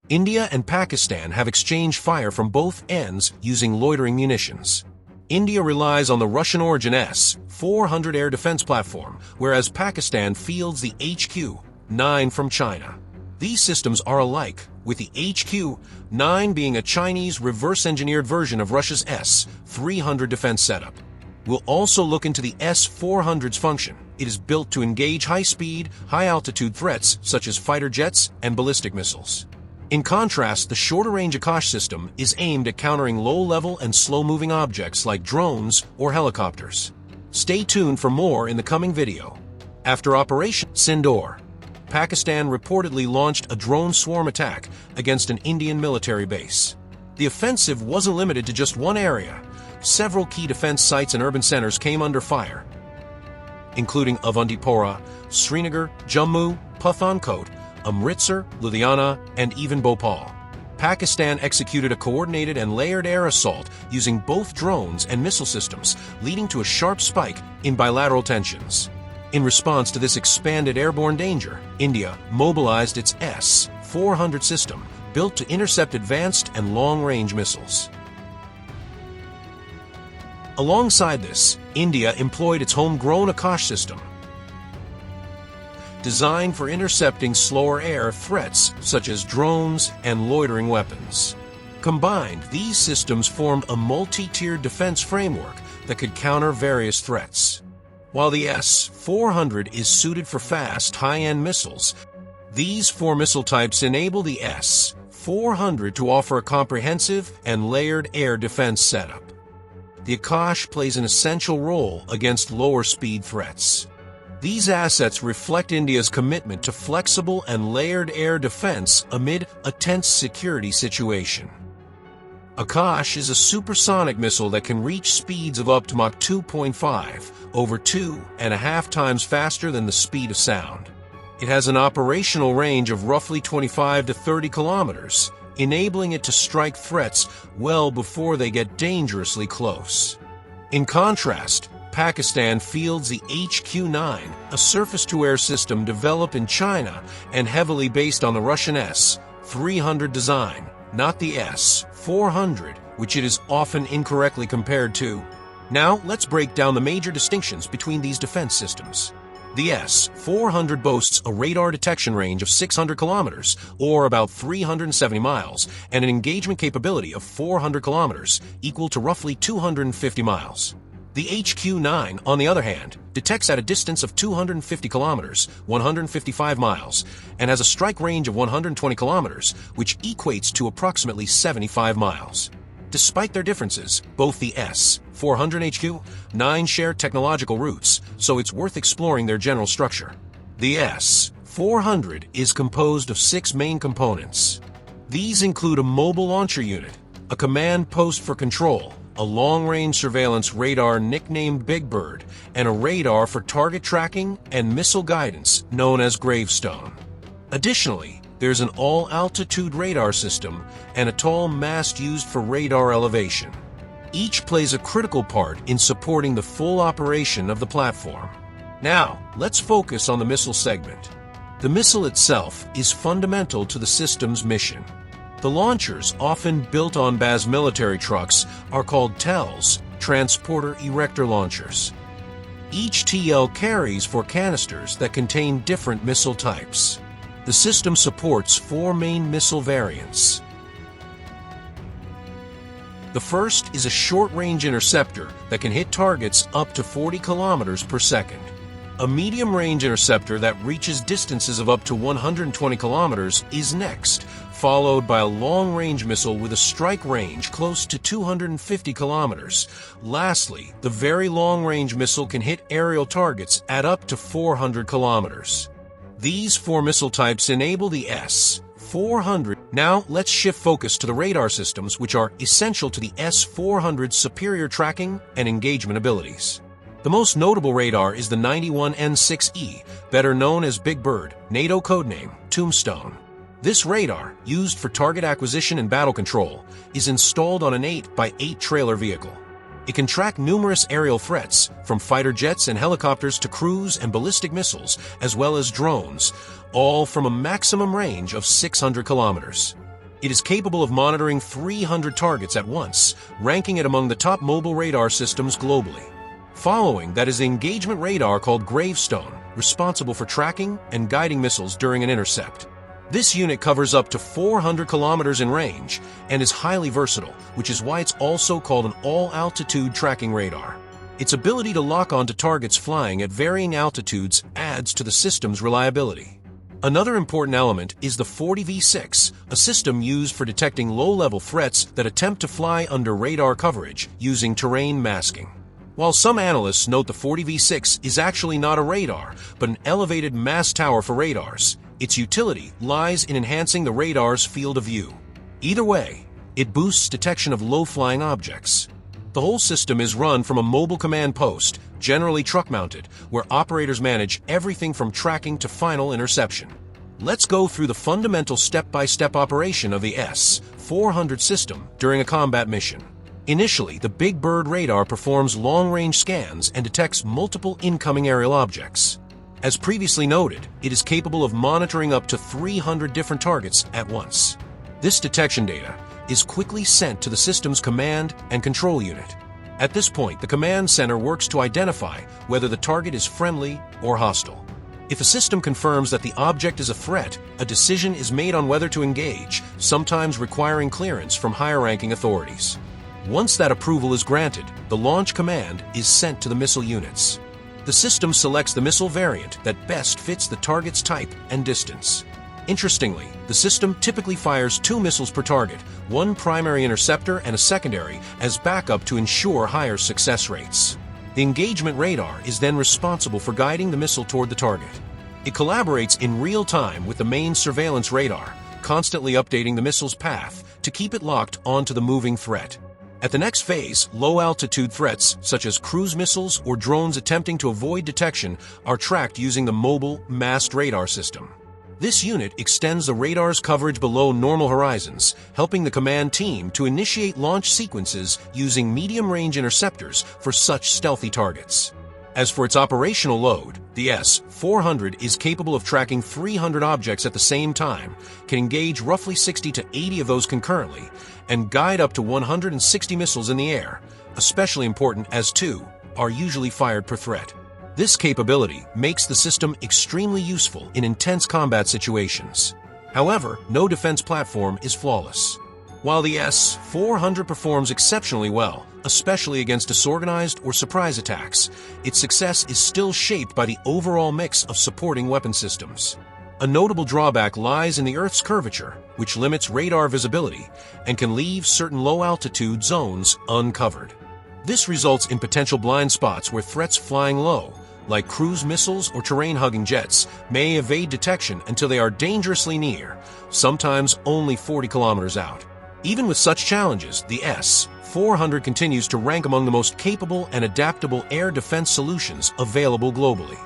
India and Pakistan have exchanged fire from both ends using loitering munitions. India relies on the Russian-origin S-400 air defense platform, whereas Pakistan fields the HQ9 from China. These systems are alike, with the HQ9 being a Chinese reverse-engineered version of Russia's S-300 defense setup. We'll also look into the S-400's function. It is built to engage high-speed, high-altitude threats such as fighter jets and ballistic missiles. In contrast, the shorter-range Akash system is aimed at countering low-level and slow-moving objects like drones or helicopters. Stay tuned for more in the coming video. After Operation Sindoor, Pakistan reportedly launched a drone swarm attack against an Indian military base. The offensive wasn't limited to just one area. Several key defense sites and urban centers came under fire, including Awantipora, Srinagar, Jammu, Pathankot, Amritsar, Ludhiana, and even Bhopal. Pakistan executed a coordinated and layered air assault using both drones and missile systems, leading to a sharp spike in bilateral tensions. In response to this expanded airborne danger, India mobilized its S-400 system, built to intercept advanced and long-range missiles. Alongside this, India employed its homegrown Akash system, designed for intercepting slower air threats such as drones and loitering weapons. Combined, these systems formed a multi-tiered defense framework that could counter various threats. While the S-400 is suited for fast, high-end missiles, these four missile types enable the S-400 to offer a comprehensive and layered air defense setup. The Akash plays an essential role against lower-speed threats. These assets reflect India's commitment to flexible and layered air defense amid a tense security situation. Akash is a supersonic missile that can reach speeds of up to Mach 2.5, over 2.5 times faster than the speed of sound. It has an operational range of roughly 25 to 30 kilometers, enabling it to strike threats well before they get dangerously close. In contrast, Pakistan fields the HQ9, a surface-to-air system developed in China and heavily based on the Russian S-300 design, not the S-400, which it is often incorrectly compared to. Now, let's break down the major distinctions between these defense systems. The S-400 boasts a radar detection range of 600 kilometers, or about 370 miles, and an engagement capability of 400 kilometers, equal to roughly 250 miles. The HQ9, on the other hand, detects at a distance of 250 kilometers, 155 miles, and has a strike range of 120 kilometers, which equates to approximately 75 miles. Despite their differences, both the S-400 and HQ9 share technological roots, so it's worth exploring their general structure. The S-400 is composed of 6 main components. These include a mobile launcher unit, a command post for control, a long-range surveillance radar nicknamed Big Bird, and a radar for target tracking and missile guidance known as Gravestone. Additionally, there's an all-altitude radar system and a tall mast used for radar elevation. Each plays a critical part in supporting the full operation of the platform. Now, let's focus on the missile segment. The missile itself is fundamental to the system's mission. The launchers, often built on BAS military trucks, are called TELs, Transporter Erector Launchers. Each TL carries 4 canisters that contain different missile types. The system supports 4 main missile variants. The first is a short-range interceptor that can hit targets up to 40 kilometers per second. A medium-range interceptor that reaches distances of up to 120 kilometers is next, followed by a long-range missile with a strike range close to 250 kilometers. Lastly, the very long-range missile can hit aerial targets at up to 400 kilometers. These 4 missile types enable the S-400. Now, let's shift focus to the radar systems, which are essential to the S-400's superior tracking and engagement abilities. The most notable radar is the 91N6E, better known as Big Bird, NATO codename Tombstone. This radar, used for target acquisition and battle control, is installed on an 8x8 trailer vehicle. It can track numerous aerial threats, from fighter jets and helicopters to cruise and ballistic missiles, as well as drones, all from a maximum range of 600 kilometers. It is capable of monitoring 300 targets at once, ranking it among the top mobile radar systems globally. Following that is the engagement radar called Gravestone, responsible for tracking and guiding missiles during an intercept. This unit covers up to 400 kilometers in range and is highly versatile, which is why it's also called an all-altitude tracking radar. Its ability to lock onto targets flying at varying altitudes adds to the system's reliability. Another important element is the 40V6, a system used for detecting low-level threats that attempt to fly under radar coverage using terrain masking. While some analysts note the 40V6 is actually not a radar, but an elevated mast tower for radars, its utility lies in enhancing the radar's field of view. Either way, it boosts detection of low-flying objects. The whole system is run from a mobile command post, generally truck-mounted, where operators manage everything from tracking to final interception. Let's go through the fundamental step-by-step operation of the S-400 system during a combat mission. Initially, the Big Bird radar performs long-range scans and detects multiple incoming aerial objects. As previously noted, it is capable of monitoring up to 300 different targets at once. This detection data is quickly sent to the system's command and control unit. At this point, the command center works to identify whether the target is friendly or hostile. If a system confirms that the object is a threat, a decision is made on whether to engage, sometimes requiring clearance from higher-ranking authorities. Once that approval is granted, the launch command is sent to the missile units. The system selects the missile variant that best fits the target's type and distance. Interestingly, the system typically fires 2 missiles per target, one primary interceptor and a secondary, as backup to ensure higher success rates. The engagement radar is then responsible for guiding the missile toward the target. It collaborates in real time with the main surveillance radar, constantly updating the missile's path to keep it locked onto the moving threat. At the next phase, low-altitude threats, such as cruise missiles or drones attempting to avoid detection, are tracked using the mobile mast radar system. This unit extends the radar's coverage below normal horizons, helping the command team to initiate launch sequences using medium-range interceptors for such stealthy targets. As for its operational load, the S-400 is capable of tracking 300 objects at the same time, can engage roughly 60 to 80 of those concurrently, and guide up to 160 missiles in the air, especially important as 2 are usually fired per threat. This capability makes the system extremely useful in intense combat situations. However, no defense platform is flawless. While the S-400 performs exceptionally well, especially against disorganized or surprise attacks, its success is still shaped by the overall mix of supporting weapon systems. A notable drawback lies in the Earth's curvature, which limits radar visibility and can leave certain low-altitude zones uncovered. This results in potential blind spots where threats flying low, like cruise missiles or terrain-hugging jets, may evade detection until they are dangerously near, sometimes only 40 kilometers out. Even with such challenges, the S-400 continues to rank among the most capable and adaptable air defense solutions available globally.